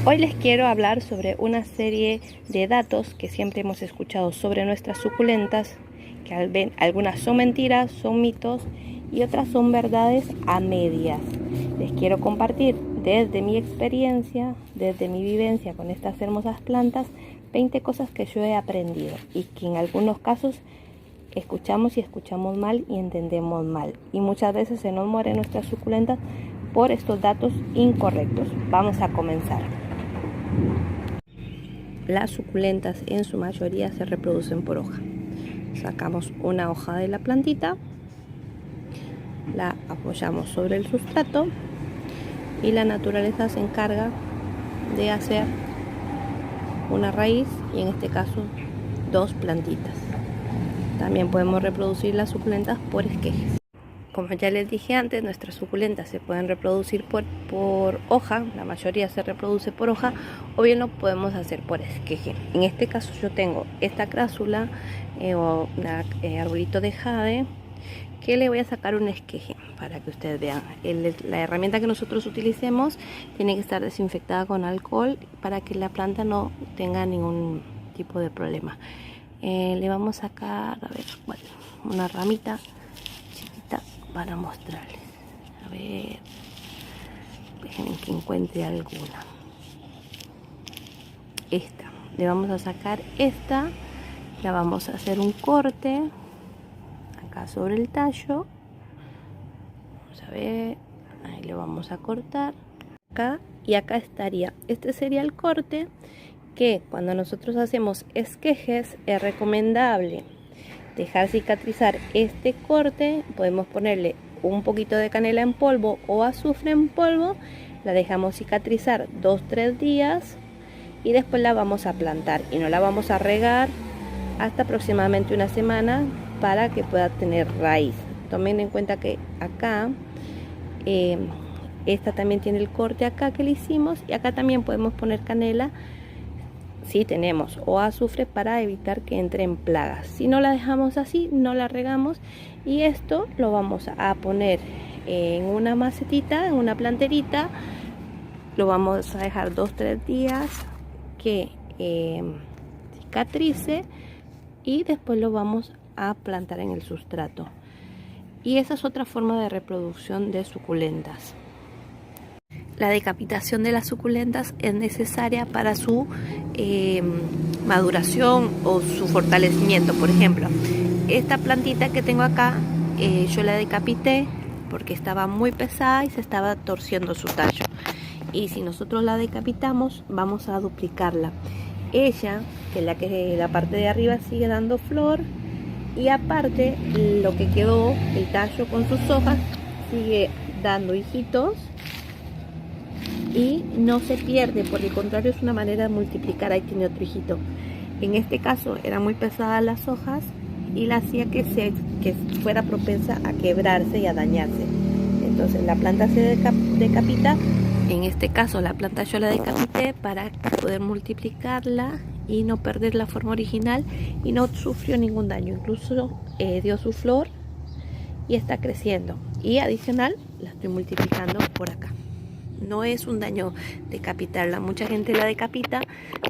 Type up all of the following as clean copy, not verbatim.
Hoy les quiero hablar sobre una serie de datos que siempre hemos escuchado sobre nuestras suculentas, que algunas son mentiras, son mitos y otras son verdades a medias. Les quiero compartir desde mi experiencia, desde mi vivencia con estas hermosas plantas, 20 cosas que yo he aprendido y que en algunos casos escuchamos mal y entendemos mal. Y muchas veces se nos mueren nuestras suculentas por estos datos incorrectos. Vamos a comenzar. Las suculentas en su mayoría se reproducen por hoja. Sacamos una hoja de la plantita, la apoyamos sobre el sustrato y la naturaleza se encarga de hacer una raíz y en este caso 2 plantitas. También podemos reproducir las suculentas por esquejes. Como ya les dije antes, nuestras suculentas se pueden reproducir por hoja, la mayoría se reproduce por hoja, o bien lo podemos hacer por esqueje. En este caso yo tengo esta crásula o arbolito de jade, que le voy a sacar un esqueje para que ustedes vean. La herramienta que nosotros utilicemos tiene que estar desinfectada con alcohol para que la planta no tenga ningún tipo de problema. Le vamos a sacar, a ver, bueno, una ramita para mostrarles. A ver, déjenme que encuentre alguna. Esta, le vamos a sacar esta, la vamos a hacer un corte acá sobre el tallo. Vamos a ver, ahí le vamos a cortar acá y acá estaría. Este sería el corte que cuando nosotros hacemos esquejes es recomendable dejar cicatrizar este corte. Podemos ponerle un poquito de canela en polvo o azufre en polvo, la dejamos cicatrizar 2-3 días y después la vamos a plantar y no la vamos a regar hasta aproximadamente una semana para que pueda tener raíz. Tomen en cuenta que acá esta también tiene el corte acá que le hicimos y acá también podemos poner canela si tenemos o azufre para evitar que entren plagas. Si no la dejamos así, no la regamos y esto lo vamos a poner en una macetita, en una planterita. Lo vamos a dejar 2-3 días que cicatrice y después lo vamos a plantar en el sustrato. Y esa es otra forma de reproducción de suculentas. La decapitación de las suculentas es necesaria para su maduración o su fortalecimiento. Por ejemplo, esta plantita que tengo acá, yo la decapité porque estaba muy pesada y se estaba torciendo su tallo. Y si nosotros la decapitamos, vamos a duplicarla. Ella, que la parte de arriba sigue dando flor y aparte lo que quedó, el tallo con sus hojas, sigue dando hijitos. Y no se pierde, por el contrario es una manera de multiplicar. Ahí tiene otro hijito. En este caso era muy pesada las hojas y la hacía que fuera propensa a quebrarse y a dañarse. Entonces la planta se decapita. En este caso la planta yo la decapité para poder multiplicarla y no perder la forma original y no sufrió ningún daño. Incluso dio su flor y está creciendo. Y adicional la estoy multiplicando por acá. No es un daño decapitarla. Mucha gente la decapita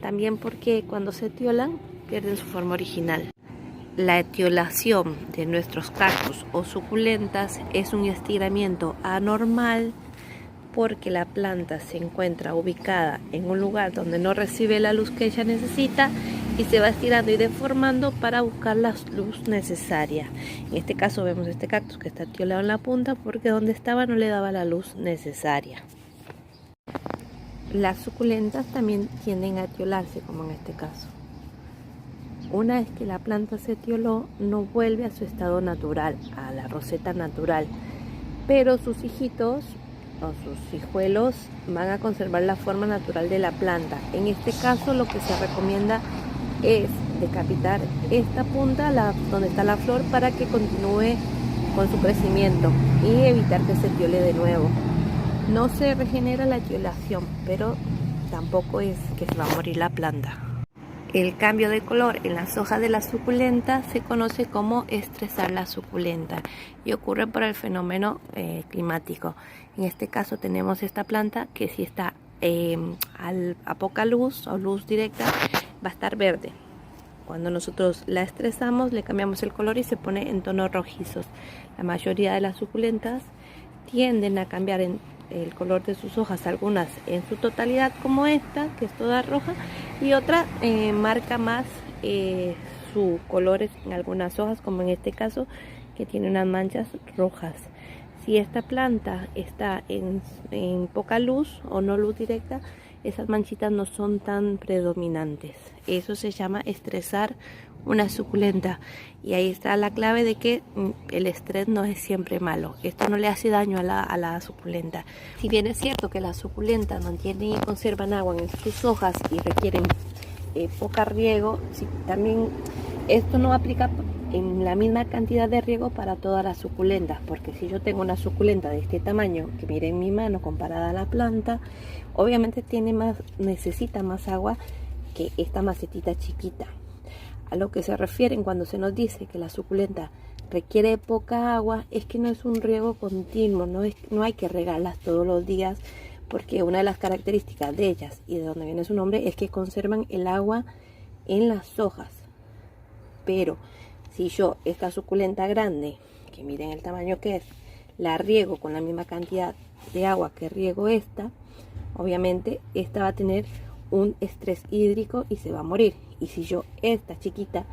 también porque cuando se etiolan pierden su forma original. La etiolación de nuestros cactus o suculentas es un estiramiento anormal porque la planta se encuentra ubicada en un lugar donde no recibe la luz que ella necesita y se va estirando y deformando para buscar la luz necesaria. En este caso vemos este cactus que está etiolado en la punta porque donde estaba no le daba la luz necesaria. Las suculentas también tienden a etiolarse, como en este caso. Una vez que la planta se etioló, no vuelve a su estado natural, a la roseta natural, pero sus hijitos o sus hijuelos van a conservar la forma natural de la planta. En este caso lo que se recomienda es decapitar esta punta, donde está la flor, para que continúe con su crecimiento y evitar que se etiole de nuevo. No se regenera la etiolación, pero tampoco es que se va a morir la planta. El cambio de color en las hojas de la suculenta se conoce como estresar la suculenta y ocurre por el fenómeno climático. En este caso tenemos esta planta que sí está a poca luz o luz directa va a estar verde. Cuando nosotros la estresamos, le cambiamos el color y se pone en tonos rojizos. La mayoría de las suculentas tienden a cambiar el color de sus hojas, algunas en su totalidad como esta, que es toda roja, y otra marca más sus colores en algunas hojas, como en este caso, que tiene unas manchas rojas. Si esta planta está en poca luz o no luz directa, esas manchitas no son tan predominantes. Eso se llama estresar una suculenta, y ahí está la clave de que el estrés no es siempre malo. Esto no le hace daño a la suculenta. Si bien es cierto que las suculentas mantienen y conservan agua en sus hojas y requieren poca riego, sí, también esto no aplica en la misma cantidad de riego para todas las suculentas, porque si yo tengo una suculenta de este tamaño, que miren mi mano comparada a la planta, obviamente necesita más agua que esta macetita chiquita. A lo que se refieren cuando se nos dice que la suculenta requiere poca agua, es que no es un riego continuo, no hay que regarlas todos los días, porque una de las características de ellas y de donde viene su nombre es que conservan el agua en las hojas. Pero si yo esta suculenta grande, que miren el tamaño que es, la riego con la misma cantidad de agua que riego esta, obviamente esta va a tener un estrés hídrico y se va a morir. Y si yo esta chiquita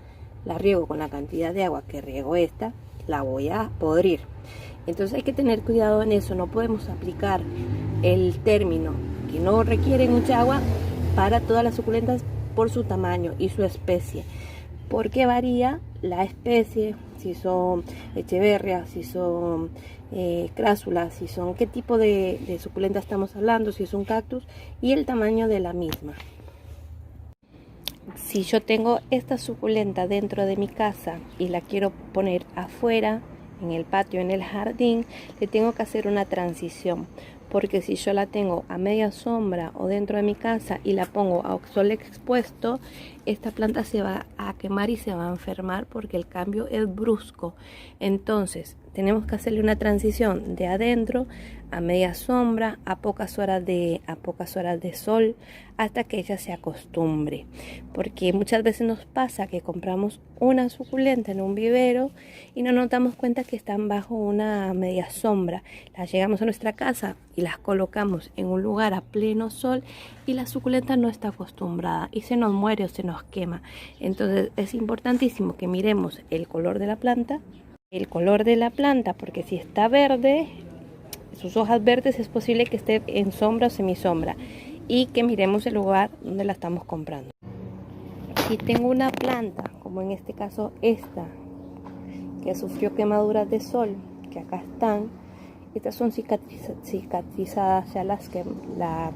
la riego con la cantidad de agua que riego esta, la voy a podrir. Entonces hay que tener cuidado en eso. No podemos aplicar el término que no requiere mucha agua para todas las suculentas por su tamaño y su especie, porque varía la especie, si son echeverrias, si son crásulas, si son qué tipo de suculenta estamos hablando, si es un cactus, y el tamaño de la misma. Si yo tengo esta suculenta dentro de mi casa y la quiero poner afuera, en el patio, en el jardín, le tengo que hacer una transición, porque si yo la tengo a media sombra o dentro de mi casa y la pongo a sol expuesto, esta planta se va a quemar y se va a enfermar porque el cambio es brusco. Entonces tenemos que hacerle una transición de adentro a media sombra, a pocas horas de sol, hasta que ella se acostumbre, porque muchas veces nos pasa que compramos una suculenta en un vivero y no nos damos cuenta que están bajo una media sombra. Las llegamos a nuestra casa y las colocamos en un lugar a pleno sol y la suculenta no está acostumbrada y se nos muere o se nos quema. Entonces es importantísimo que miremos el color de la planta, porque si está verde, sus hojas verdes, es posible que esté en sombra o semisombra, y que miremos el lugar donde la estamos comprando. Si tengo una planta, como en este caso esta, que sufrió quemaduras de sol, que acá están, estas son cicatrizadas ya la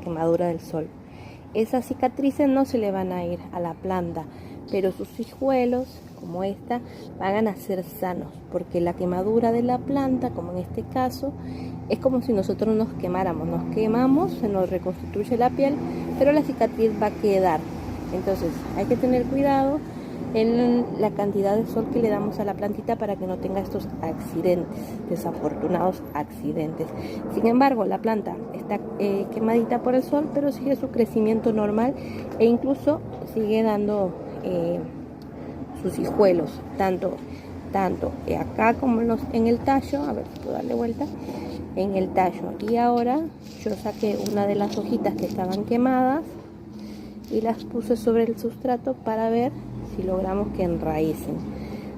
quemadura del sol. Esas cicatrices no se le van a ir a la planta, pero sus hijuelos, como esta, van a ser sanos, porque la quemadura de la planta, como en este caso, es como si nosotros nos quemáramos. Nos quemamos, se nos reconstituye la piel, pero la cicatriz va a quedar. Entonces hay que tener cuidado en la cantidad de sol que le damos a la plantita para que no tenga estos accidentes, desafortunados accidentes. Sin embargo, la planta está quemadita por el sol, pero sigue su crecimiento normal e incluso sigue dando sus hijuelos, tanto acá como en el tallo. A ver si puedo darle vuelta, en el tallo. Y ahora yo saqué una de las hojitas que estaban quemadas y las puse sobre el sustrato para ver si logramos que enraícen.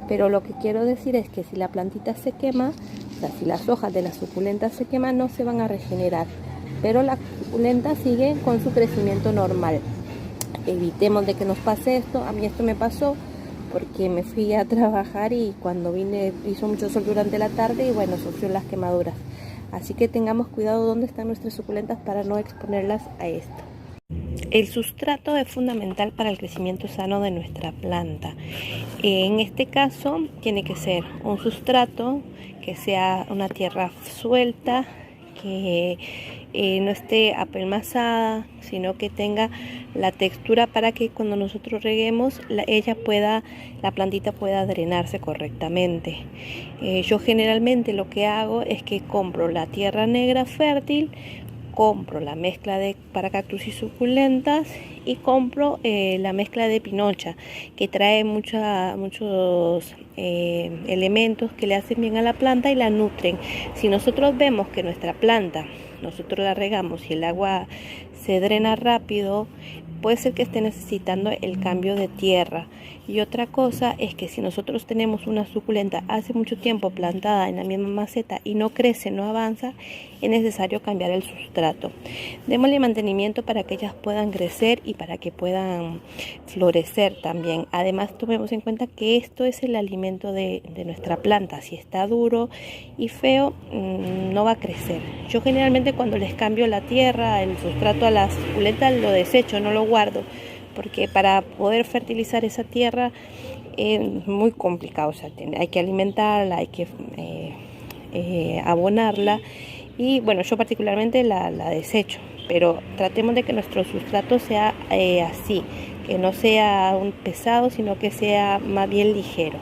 Pero lo que quiero decir es que si la plantita se quema, o sea, si las hojas de la suculenta se queman, no se van a regenerar, pero la suculenta sigue con su crecimiento normal. Evitemos de que nos pase esto. A mí esto me pasó porque me fui a trabajar y cuando vine hizo mucho sol durante la tarde y bueno, sufrió las quemaduras. Así que tengamos cuidado donde están nuestras suculentas para no exponerlas a esto. El sustrato es fundamental para el crecimiento sano de nuestra planta. En este caso tiene que ser un sustrato que sea una tierra suelta, que no esté apelmazada, sino que tenga la textura para que cuando nosotros reguemos la plantita pueda drenarse correctamente. Yo generalmente lo que hago es que compro la tierra negra fértil, compro la mezcla para cactus y suculentas y compro la mezcla de pinocha, que trae muchos elementos que le hacen bien a la planta y la nutren. Si nosotros vemos que nuestra planta, nosotros la regamos y el agua se drena rápido, puede ser que esté necesitando el cambio de tierra. Y otra cosa es que si nosotros tenemos una suculenta hace mucho tiempo plantada en la misma maceta y no crece, no avanza, es necesario cambiar el sustrato. Démosle mantenimiento para que ellas puedan crecer y para que puedan florecer también. Además, tomemos en cuenta que esto es el alimento de nuestra planta. Si está duro y feo, no va a crecer. Yo generalmente cuando les cambio la tierra, el sustrato a las suculentas, lo desecho, no lo guardo, porque para poder fertilizar esa tierra es muy complicado. O sea, hay que alimentarla, hay que abonarla, y bueno, yo particularmente la desecho, pero tratemos de que nuestro sustrato sea así, que no sea un pesado, sino que sea más bien ligero.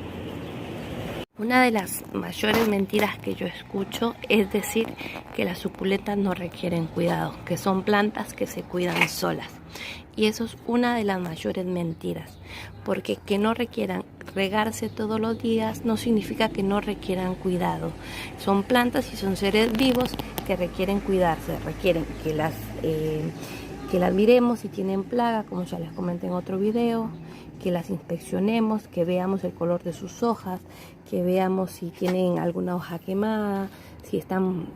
Una de las mayores mentiras que yo escucho es decir que las suculentas no requieren cuidado, que son plantas que se cuidan solas. Y eso es una de las mayores mentiras, porque que no requieran regarse todos los días no significa que no requieran cuidado. Son plantas y son seres vivos que requieren cuidarse, requieren que las miremos si tienen plaga, como ya les comenté en otro video, que las inspeccionemos, que veamos el color de sus hojas, que veamos si tienen alguna hoja quemada, si están,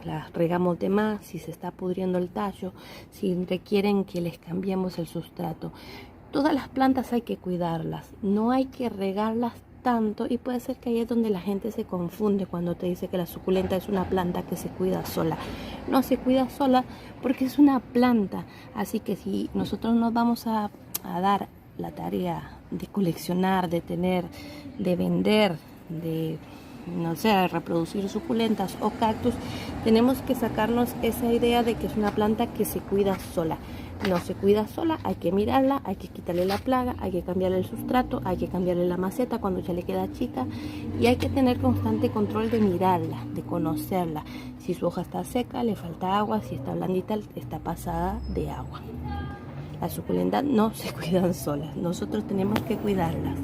las regamos de más, si se está pudriendo el tallo, si requieren que les cambiemos el sustrato. Todas las plantas hay que cuidarlas, no hay que regarlas tanto, y puede ser que ahí es donde la gente se confunde cuando te dice que la suculenta es una planta que se cuida sola. No se cuida sola porque es una planta, así que si nosotros nos vamos a dar la tarea de coleccionar, de tener, de vender, de no sé, reproducir suculentas o cactus, tenemos que sacarnos esa idea de que es una planta que se cuida sola. No se cuida sola, hay que mirarla, hay que quitarle la plaga, hay que cambiarle el sustrato, hay que cambiarle la maceta cuando ya le queda chica, y hay que tener constante control de mirarla, de conocerla. Si su hoja está seca, le falta agua; si está blandita, está pasada de agua. Las suculentas no se cuidan solas, nosotros tenemos que cuidarlas.